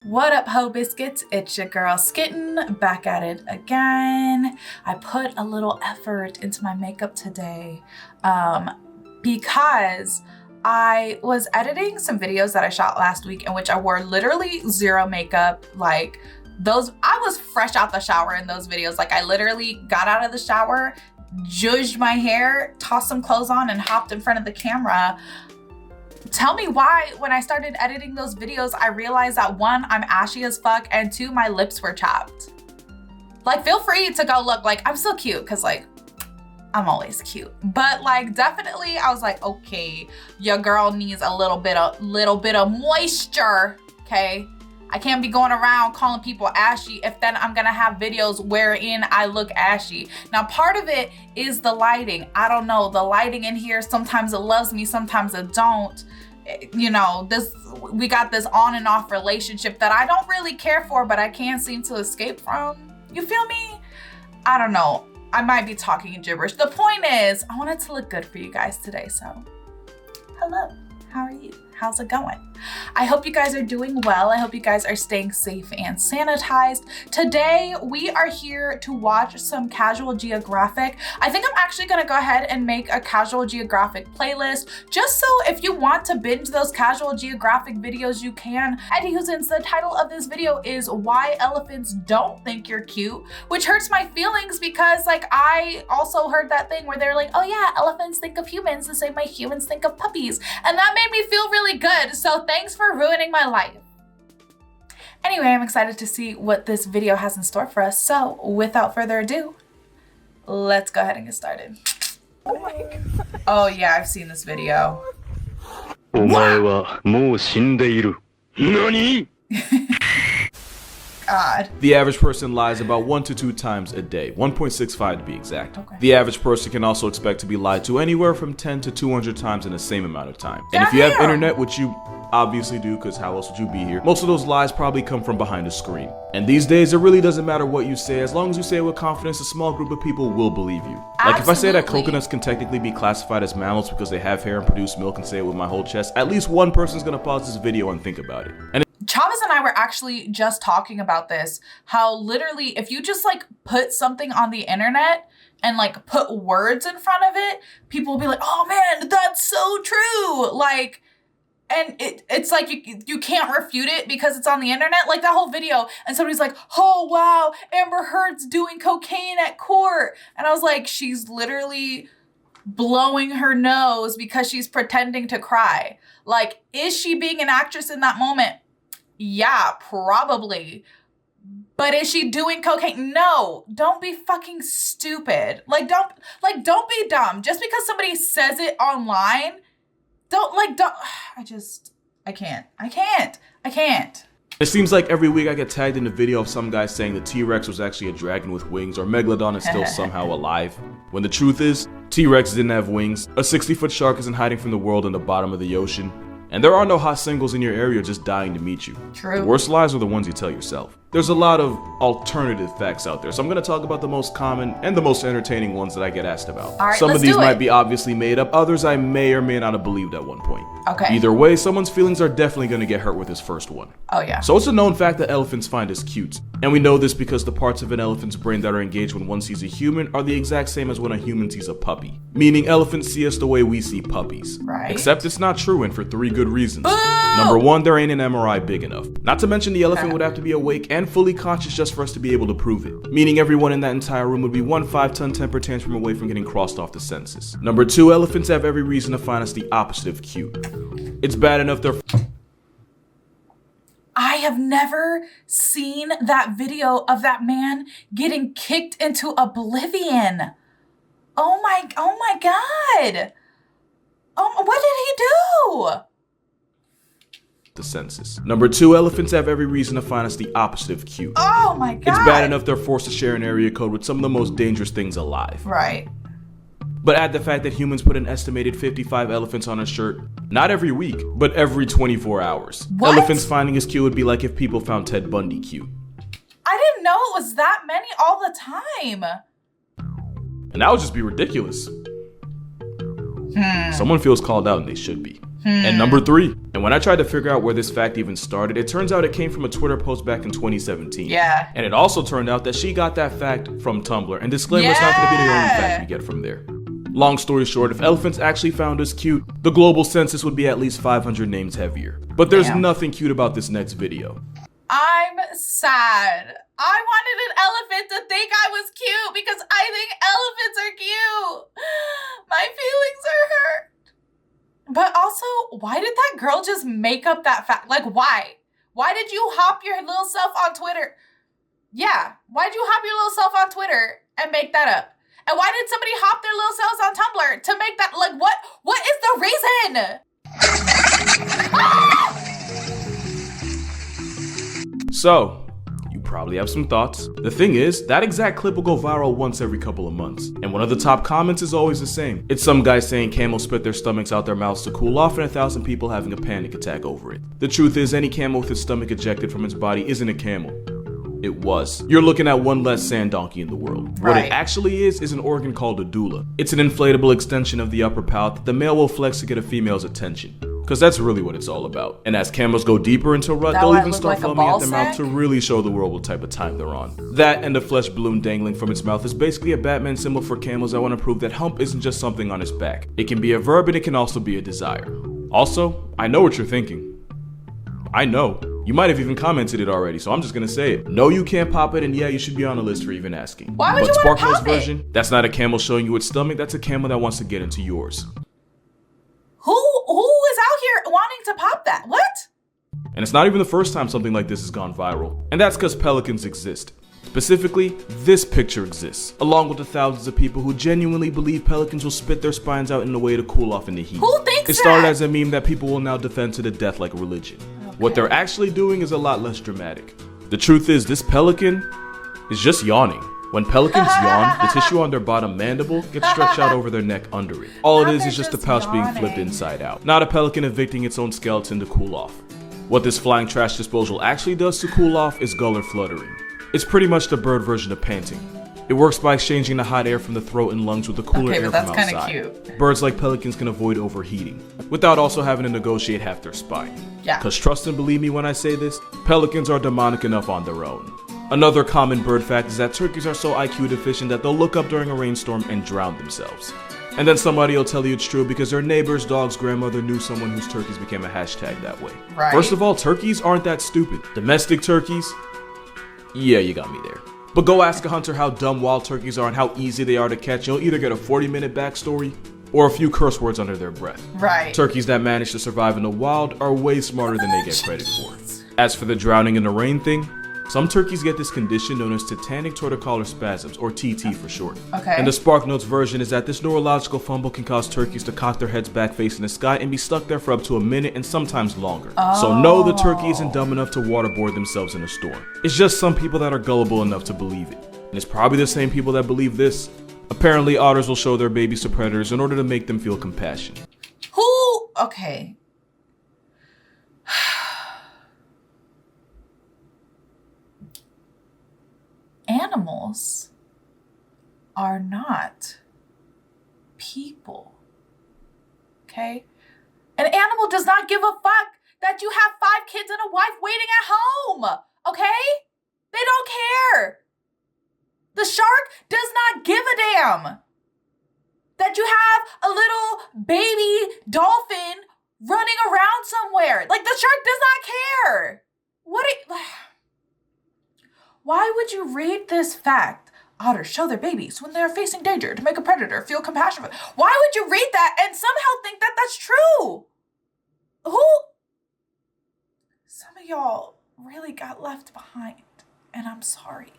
What up, ho biscuits? It's your girl Skitten, back at it again. I put a little effort into my makeup today because I was editing some videos that I shot last week in which I wore literally zero makeup. Like I was fresh out the shower in those videos. Like I literally got out of the shower, zhuzhed my hair, tossed some clothes on, and hopped in front of the camera. Tell me why, when I started editing those videos, I realized that one, I'm ashy as fuck, and two, my lips were chapped. Like, feel free to go look. Like, I'm still cute, because, like, I'm always cute. But, like, definitely, I was like, okay, your girl needs a little bit of moisture, okay? I can't be going around calling people ashy if then I'm gonna have videos wherein I look ashy. Now, part of it is the lighting. I don't know, the lighting in here, sometimes it loves me, sometimes it don't. You know, we got this on and off relationship that I don't really care for, but I can't seem to escape from. You feel me? I don't know. I might be talking gibberish. The point is, I wanted to look good for you guys today, so hello, how are you? How's it going? I hope you guys are doing well. I hope you guys are staying safe and sanitized. Today, we are here to watch some Casual Geographic. I think I'm actually gonna go ahead and make a Casual Geographic playlist, just so if you want to binge those Casual Geographic videos, you can. And since the title of this video is Why Elephants Don't Think You're Cute, which hurts my feelings because, like, I also heard that thing where they're like, oh yeah, elephants think of humans the same way humans think of puppies. And that made me feel really good, so thanks for ruining my life. Anyway, I'm excited to see what this video has in store for us, so without further ado, let's go ahead and get started. Oh my God. Oh yeah, I've seen this video. God. The average person lies about 1 to 2 times a day, 1.65 to be exact. Okay. The average person can also expect to be lied to anywhere from 10 to 200 times in the same amount of time. And if you have internet, which you obviously do, because how else would you be here? Most of those lies probably come from behind a screen. And these days, it really doesn't matter what you say. As long as you say it with confidence, a small group of people will believe you. Absolutely. Like if I say that coconuts can technically be classified as mammals because they have hair and produce milk and say it with my whole chest, at least one person's gonna pause this video and think about it. And Chavez and I were actually just talking about this, how literally if you just like put something on the internet and like put words in front of it, people will be like, oh man, that's so true. Like, and it's like you can't refute it because it's on the internet. Like that whole video, and somebody's like, oh wow, Amber Heard's doing cocaine at court. And I was like, she's literally blowing her nose because she's pretending to cry. Like, is she being an actress in that moment? Yeah, probably. But is she doing cocaine? No. Don't be fucking stupid. Don't be dumb. Just because somebody says it online, I can't. It seems like every week I get tagged in a video of some guy saying the T-Rex was actually a dragon with wings, or Megalodon is still somehow alive. When the truth is, T-Rex didn't have wings, a 60-foot shark isn't hiding from the world in the bottom of the ocean, and there are no hot singles in your area just dying to meet you. True. The worst lies are the ones you tell yourself. There's a lot of alternative facts out there, so I'm going to talk about the most common and the most entertaining ones that I get asked about. All right, some of these might be obviously made up, others I may or may not have believed at one point. Okay. Either way, someone's feelings are definitely going to get hurt with this first one. Oh yeah. So it's a known fact that elephants find us cute. And we know this because the parts of an elephant's brain that are engaged when one sees a human are the exact same as when a human sees a puppy. Meaning elephants see us the way we see puppies. Right. Except it's not true, and for 3 good reasons. Number 1, there ain't an MRI big enough. Not to mention the elephant would have to be awake and fully conscious just for us to be able to prove it. Meaning everyone in that entire room would be one 5-ton temper tantrum away from getting crossed off the census. Number 2, elephants have every reason to find us the opposite of cute. It's bad enough they're... I have never seen that video of that man getting kicked into oblivion. Oh my God. Oh, what did he do? The census. Number 2, elephants have every reason to find us the opposite of cute. Oh my God. It's bad enough they're forced to share an area code with some of the most dangerous things alive. Right. But add the fact that humans put an estimated 55 elephants on a shirt, not every week, but every 24 hours. What? Elephants finding us cute would be like if people found Ted Bundy cute. I didn't know it was that many all the time. And that would just be ridiculous. Someone feels called out and they should be. And number 3, and when I tried to figure out where this fact even started, it turns out it came from a Twitter post back in 2017. Yeah. And it also turned out that she got that fact from Tumblr, and disclaimer, it's not going to be the only fact we get from there. Long story short, if elephants actually found us cute, the global census would be at least 500 names heavier. But there's nothing cute about this next video. I'm sad. I wanted an elephant to think I was cute because I think elephants are cute. My feelings are hurt. But also, why did that girl just make up that fact? Like, why? Why did you hop your little self on Twitter? Yeah, why'd you hop your little self on Twitter and make that up? And why did somebody hop their little selves on Tumblr to make that? Like, what is the reason? So, you probably have some thoughts. The thing is, that exact clip will go viral once every couple of months. And one of the top comments is always the same. It's some guy saying camels spit their stomachs out their mouths to cool off, and 1,000 people having a panic attack over it. The truth is, any camel with its stomach ejected from its body isn't a camel. It was. You're looking at one less sand donkey in the world. What it actually is an organ called a doula. It's an inflatable extension of the upper palate that the male will flex to get a female's attention. Because that's really what it's all about. And as camels go deeper into rut, they'll even start foaming at their mouth to really show the world what type of time they're on. That and the flesh balloon dangling from its mouth is basically a Batman symbol for camels that want to prove that hump isn't just something on its back. It can be a verb and it can also be a desire. Also, I know what you're thinking. I know. You might have even commented it already, so I'm just gonna say it. No, you can't pop it, and yeah, you should be on a list for even asking. Why would you want to pop it? Version, that's not a camel showing you its stomach, that's a camel that wants to get into yours. Who is out here wanting to pop that? What? And it's not even the first time something like this has gone viral. And that's because pelicans exist. Specifically, this picture exists, along with the thousands of people who genuinely believe pelicans will spit their spines out in a way to cool off in the heat. Who thinks that? It started as a meme that people will now defend to the death like a religion. What they're actually doing is a lot less dramatic. The truth is, this pelican is just yawning. When pelicans yawn, the tissue on their bottom mandible gets stretched out over their neck under it. All it is just the pouch being flipped inside out. Not a pelican evicting its own skeleton to cool off. What this flying trash disposal actually does to cool off is gular fluttering. It's pretty much the bird version of panting. It works by exchanging the hot air from the throat and lungs with the cooler air from outside. That's kind of cute. Birds like pelicans can avoid overheating, without also having to negotiate half their spine. Yeah. Cause trust and believe me when I say this, pelicans are demonic enough on their own. Another common bird fact is that turkeys are so IQ deficient that they'll look up during a rainstorm and drown themselves. And then somebody will tell you it's true because their neighbor's dog's grandmother knew someone whose turkeys became a hashtag that way. Right. First of all, turkeys aren't that stupid. Domestic turkeys? Yeah, you got me there. But go ask a hunter how dumb wild turkeys are and how easy they are to catch. You'll either get a 40-minute backstory or a few curse words under their breath. Right. Turkeys that manage to survive in the wild are way smarter than they get credit for. As for the drowning in the rain thing, some turkeys get this condition known as tetanic torticollis spasms, or TT for short. Okay. And the SparkNotes version is that this neurological fumble can cause turkeys to cock their heads back facing the sky and be stuck there for up to a minute and sometimes longer. So no, the turkey isn't dumb enough to waterboard themselves in a storm. It's just some people that are gullible enough to believe it. And it's probably the same people that believe this. Apparently, otters will show their babies to predators in order to make them feel compassion. Who? Okay. Animals are not people. Okay? An animal does not give a fuck that you have 5 kids and a wife waiting at home. Okay? They don't care. The shark does not give a damn that you have a little baby dolphin running around somewhere. Like, the shark does not care. Why would you read this fact? Otters show their babies when they're facing danger to make a predator feel compassion. Why would you read that and somehow think that that's true? Some of y'all really got left behind, and I'm sorry.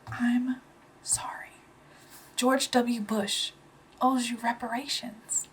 I'm sorry. George W. Bush owes you reparations.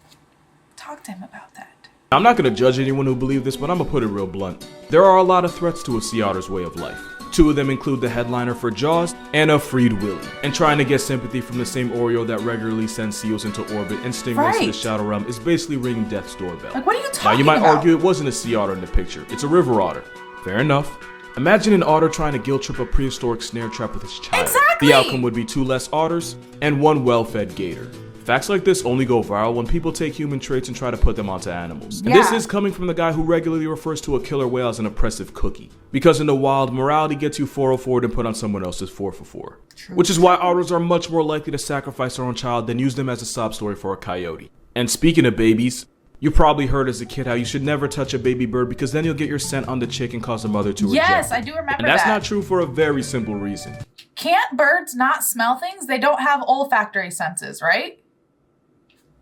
Talk to him about that. I'm not going to judge anyone who believes this, but I'm going to put it real blunt. There are a lot of threats to a sea otter's way of life. 2 of them include the headliner for Jaws and a freed Willy. And trying to get sympathy from the same Oreo that regularly sends seals into orbit and stingrays to the shadow realm is basically ringing death's doorbell. Like, what are you talking about? Now, you might argue it wasn't a sea otter in the picture. It's a river otter. Fair enough. Imagine an otter trying to guilt trip a prehistoric snare trap with its child. Exactly! The outcome would be 2 less otters and 1 well-fed gator. Facts like this only go viral when people take human traits and try to put them onto animals. And this is coming from the guy who regularly refers to a killer whale as an oppressive cookie. Because in the wild, morality gets you 404 than put on someone else's 444. True. Which is why otters are much more likely to sacrifice their own child than use them as a sob story for a coyote. And speaking of babies, you probably heard as a kid how you should never touch a baby bird because then you'll get your scent on the chick and cause the mother to reject. Yes, I do remember that. And that's not true for a very simple reason. Can't birds not smell things? They don't have olfactory senses, right?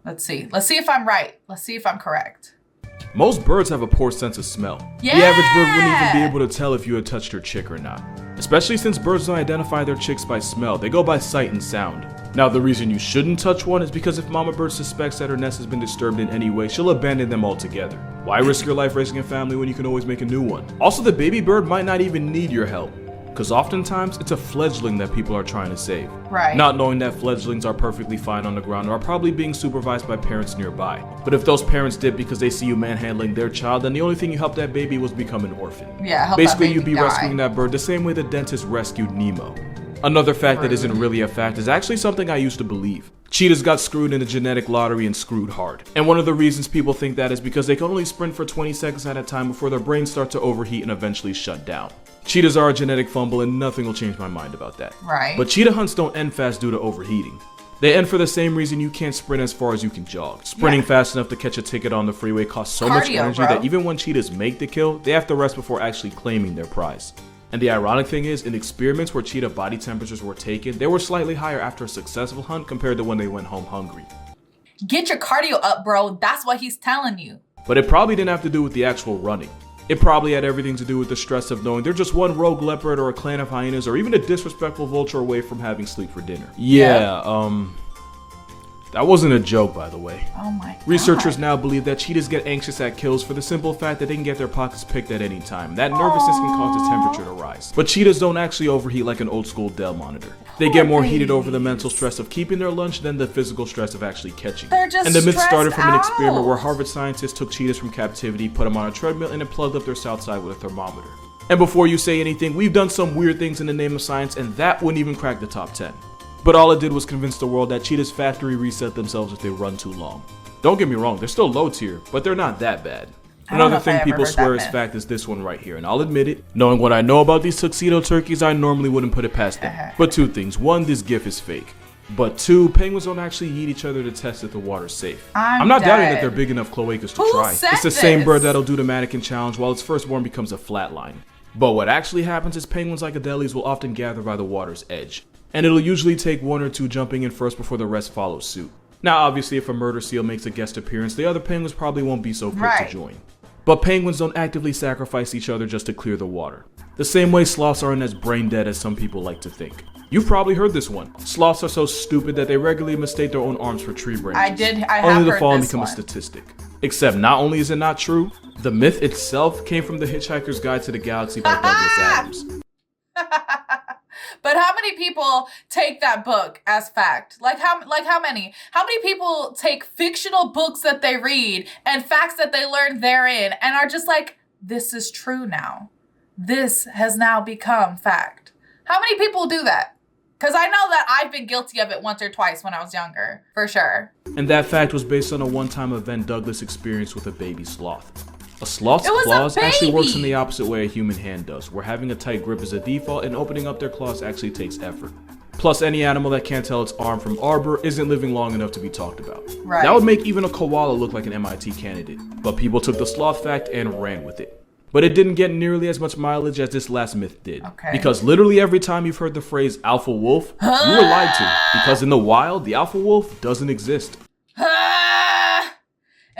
Let's see. Let's see if I'm right. Let's see if I'm correct. Most birds have a poor sense of smell. Yeah! The average bird wouldn't even be able to tell if you had touched your chick or not. Especially since birds don't identify their chicks by smell, they go by sight and sound. Now the reason you shouldn't touch one is because if mama bird suspects that her nest has been disturbed in any way, she'll abandon them altogether. Why risk your life raising a family when you can always make a new one? Also, the baby bird might not even need your help. Because oftentimes, it's a fledgling that people are trying to save. Right. Not knowing that fledglings are perfectly fine on the ground or are probably being supervised by parents nearby. But if those parents did because they see you manhandling their child, then the only thing you helped that baby was become an orphan. Yeah, basically, you'd be rescuing that bird the same way the dentist rescued Nemo. Another fact that isn't really a fact is actually something I used to believe. Cheetahs got screwed in the genetic lottery and screwed hard. And one of the reasons people think that is because they can only sprint for 20 seconds at a time before their brains start to overheat and eventually shut down. Cheetahs are a genetic fumble and nothing will change my mind about that. Right. But cheetah hunts don't end fast due to overheating. They end for the same reason you can't sprint as far as you can jog. Sprinting fast enough to catch a ticket on the freeway costs so much energy that even when cheetahs make the kill, they have to rest before actually claiming their prize. And the ironic thing is, in experiments where cheetah body temperatures were taken, they were slightly higher after a successful hunt compared to when they went home hungry. Get your cardio up, bro. That's what he's telling you. But it probably didn't have to do with the actual running. It probably had everything to do with the stress of knowing they're just one rogue leopard or a clan of hyenas or even a disrespectful vulture away from having sleep for dinner. That wasn't a joke, by the way. Oh my God. Researchers now believe that cheetahs get anxious at kills for the simple fact that they can get their pockets picked at any time. That nervousness can cause the temperature to rise. But cheetahs don't actually overheat like an old school Dell monitor. They get more heated over the mental stress of keeping their lunch than the physical stress of actually catching it. And the myth started from an experiment where Harvard scientists took cheetahs from captivity, put them on a treadmill, and then plugged up their south side with a thermometer. And before you say anything, we've done some weird things in the name of science, and that wouldn't even crack the top 10. But all it did was convince the world that cheetahs factory reset themselves if they run too long. Don't get me wrong, they're still low tier, but they're not that bad. Another thing people swear is fact is this one right here, and I'll admit it. Knowing what I know about these tuxedo turkeys, I normally wouldn't put it past them. But two things. One, this gif is fake. But two, penguins don't actually eat each other to test if the water's safe. I'm not doubting that they're big enough cloacas to try. It's the same bird that'll do the mannequin challenge while its firstborn becomes a flatline. But what actually happens is penguins like Adelies will often gather by the water's edge. And it'll usually take one or two jumping in first before the rest follow suit. Now obviously if a murder seal makes a guest appearance, the other penguins probably won't be so quick to join. But penguins don't actively sacrifice each other just to clear the water. The same way sloths aren't as brain dead as some people like to think. You've probably heard this one. Sloths are so stupid that they regularly mistake their own arms for tree branches. I have only to heard fall and this become one. a statistic. Except not only is it not true, the myth itself came from The Hitchhiker's Guide to the Galaxy by Douglas Adams. But how many people take that book as fact? Like how many? How many people take fictional books that they read and facts that they learned therein and are just like, this is true now. This has now become fact. How many people do that? Because I know that I've been guilty of it once or twice when I was younger, for sure. And that fact was based on a one-time event Douglas experienced with a baby sloth. A sloth's claws actually works in the opposite way a human hand does, where having a tight grip is a default and opening up their claws actually takes effort. Plus, any animal that can't tell its arm from arbor isn't living long enough to be talked about. Right. That would make even a koala look like an MIT candidate. But people took the sloth fact and ran with it. But it didn't get nearly as much mileage as this last myth did. Because literally every time you've heard the phrase alpha wolf, you were lied to. Because in the wild, the alpha wolf doesn't exist.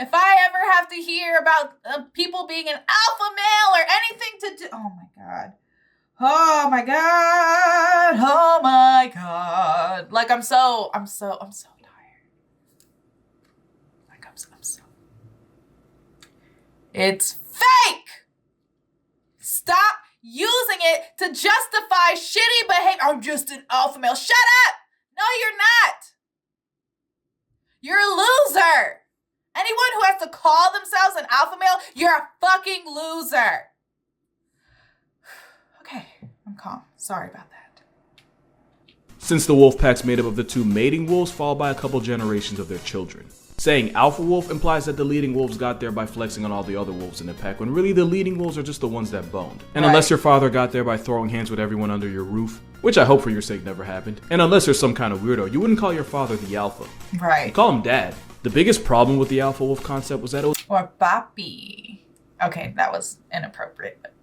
If I ever have to hear about people being an alpha male or anything to do, oh my God. Oh my God. Oh my God. Like I'm so tired. Like I'm so. It's fake. Stop using it to justify shitty behavior. I'm just an alpha male. Shut up. No, you're not. You're a loser. Anyone who has to call themselves an alpha male, you're a fucking loser. Okay, I'm calm. Sorry about that. since the wolf pack's made up of the two mating wolves followed by a couple generations of their children. Saying alpha wolf implies that the leading wolves got there by flexing on all the other wolves in the pack, when really the leading wolves are just the ones that boned. And unless your father got there by throwing hands with everyone under your roof, which I hope for your sake never happened, and unless you're some kind of weirdo, you wouldn't call your father the alpha. Right. You call him dad. The biggest problem with the alpha wolf concept was that it was or papi. Okay, that was inappropriate, but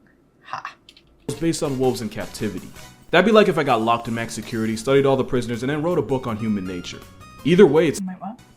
ha. It was based on wolves in captivity. That'd be like if I got locked in max security, studied all the prisoners, and then wrote a book on human nature. Either way, it's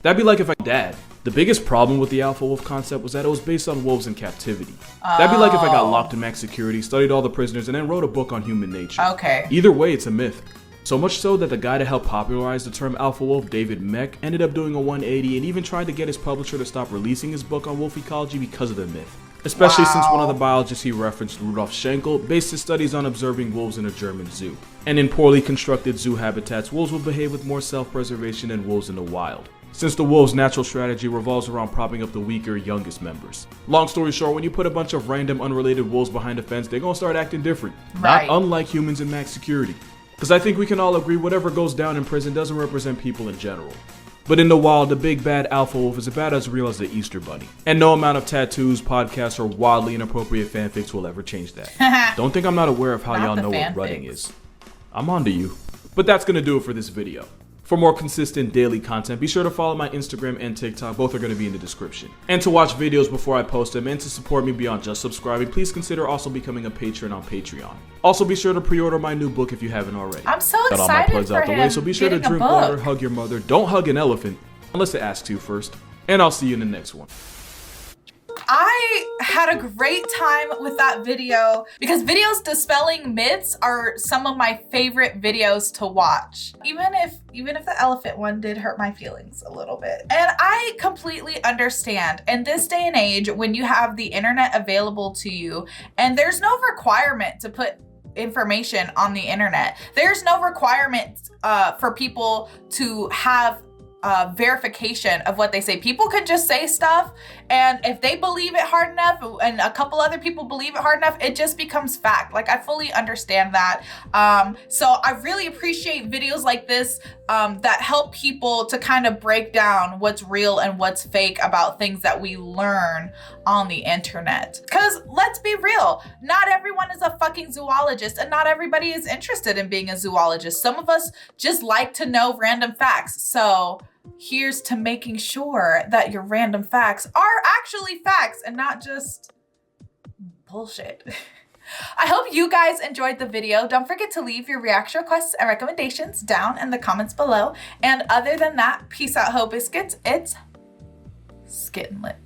that'd be like if I dad. The biggest problem with the alpha wolf concept was that it was based on wolves in captivity. That'd be like if I got locked in max security, studied all the prisoners, and then wrote a book on human nature. Okay. Either way, it's a myth. So much so that the guy that helped popularize the term alpha wolf, David Meck, ended up doing a 180 and even tried to get his publisher to stop releasing his book on wolf ecology because of the myth. Especially since one of the biologists he referenced, Rudolf Schenkel, based his studies on observing wolves in a German zoo. And in poorly constructed zoo habitats, wolves will behave with more self-preservation than wolves in the wild, since the wolf's natural strategy revolves around propping up the weaker, youngest members. Long story short, when you put a bunch of random, unrelated wolves behind a fence, they're gonna start acting different. Right. Not unlike humans in max security. Because I think we can all agree whatever goes down in prison doesn't represent people in general. But in the wild, the big bad alpha wolf is about as real as the Easter Bunny. And no amount of tattoos, podcasts, or wildly inappropriate fanfics will ever change that. Don't think I'm not aware of how y'all know what rutting is. I'm onto you. But that's gonna do it for this video. For more consistent daily content, be sure to follow my Instagram and TikTok. Both are going to be in the description. And to watch videos before I post them and to support me beyond just subscribing, please consider also becoming a patron on Patreon. Also, be sure to pre-order my new book if you haven't already. I'm so excited Got all my plugs for out the way, so be sure to drink water, hug your mother, don't hug an elephant, unless it asks you first. And I'll see you in the next one. I had a great time with that video because videos dispelling myths are some of my favorite videos to watch. Even if the elephant one did hurt my feelings a little bit. And I completely understand in this day and age when you have the internet available to you and there's no requirement to put information on the internet. There's no requirement for people to have verification of what they say. People can just say stuff, and if they believe it hard enough and a couple other people believe it hard enough, it just becomes fact. Like, I fully understand that. So I really appreciate videos like this that help people to kind of break down what's real and what's fake about things that we learn on the internet. Because let's be real, not everyone is a fucking zoologist and not everybody is interested in being a zoologist. Some of us just like to know random facts. So here's to making sure that your random facts are actually facts and not just bullshit. I hope you guys enjoyed the video. Don't forget to leave your reaction requests and recommendations down in the comments below. And other than that, peace out, Ho Biscuits. It's Skittin' Lit.